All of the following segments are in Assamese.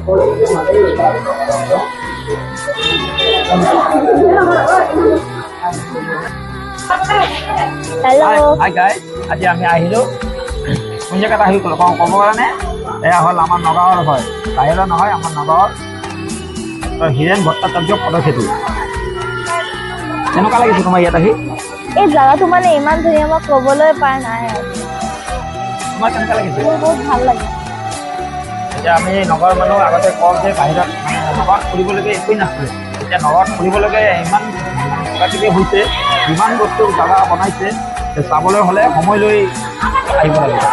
Hello. Hi guys, আজি আমি আহিলো কোন জায়গাত আহিলো ক'ব কাৰণে এয়া হ'ল আমাৰ নগাঁৱৰ হয় বাহিৰৰ নহয় আমাৰ নগাঁৱৰ হীৰেন ভট্টাচাৰ্য পদক্ষেপী কেনেকুৱা লাগিছে তোমাৰ ইয়াত আহি এই জায়গাটো মানে ইমান ধুনীয়া মই ক'বলৈ পাৰা নাই তোমাৰ কেনেকুৱা লাগিছে বহুত ভাল লাগে এতিয়া আমি নগৰ মানুহ আগতে কওঁ যে বাহিৰত নগৰত ফুৰিবলৈকে একোৱেই নাছিলে এতিয়া নগৰত ফুৰিবলৈকে ইমান কিবা কিবি হৈছে ইমান বস্তু জাগা বনাইছে চাবলৈ হ'লে সময় লৈ আহিব লাগিব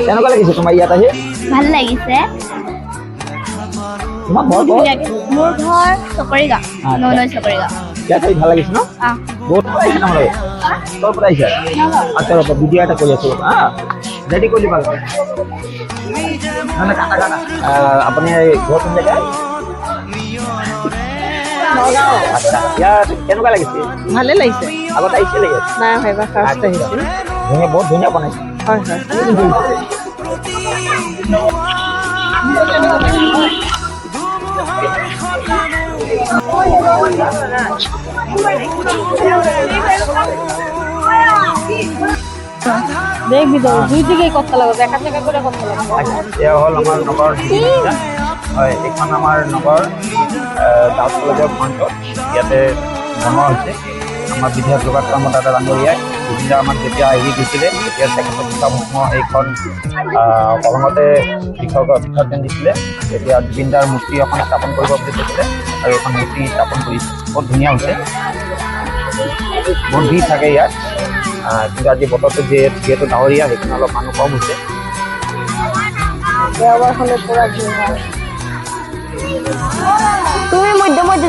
কেনেকুৱা লাগিছে তোমাৰ ইয়াত আহি ভাল লাগিছে তোমাৰ ঘৰ মোৰ ঘৰ চকৰিগাঁও নৈ চকৰিগাঁও ইয়াত আহি ভাল লাগিছে ন বহুত আহিছে তোমালোকে ক'ৰ পৰা আহিছা আচ্ছা ৰ'বা ভিডিঅ' এটা কৰি আছোঁ ৰ'বা ৰেডি কৰি দিবা আপুনি ঘৰ কোন জেগা নগাঁও আচ্ছা ইয়াত কেনেকুৱা লাগিছে ভালে লাগিছে আগতে আহিছিলে ইয়াত নাই এবাৰ ফাৰ্ষ্ট আহিছিল ধুনীয়া বহুত ধুনীয়া বনাইছে হয় হয় দেখবি তো দুই দিকেই কথা লাগবে একা একা করে কথা লাগবে এয়া হ'ল আমাৰ নগৰ হয় এইখন আমাৰ নগৰ গাঁও কলেজৰ ফ্ৰণ্টত ইয়াতে বনোৱা হৈছে আমাৰ বিধায়ক প্ৰভাত কামত এটা ডাঙৰীয়াই বিভিন্ন আমাক যেতিয়া আহি গৈছিলে তেতিয়া চেকেণ্ডসমূহ এইখন কলঙতে বিসৰ্জন দিছিলে তেতিয়া জুবিনদাৰ মূৰ্তি এখন স্থাপন কৰিব বুলি কৈছিলে আৰু এখন মূৰ্তি স্থাপন কৰিছে বহুত ধুনীয়া হৈছে বহুত ভিৰ থাকে ইয়াত কিন্তু আজি বতৰটো যিহেতু ডাৱৰীয়া সেইকাৰণে অলপ মানুহ কম হৈছে দেওবাৰ হ'লে পুৰা ভিৰ হয় তুমি মধ্যে মধ্যে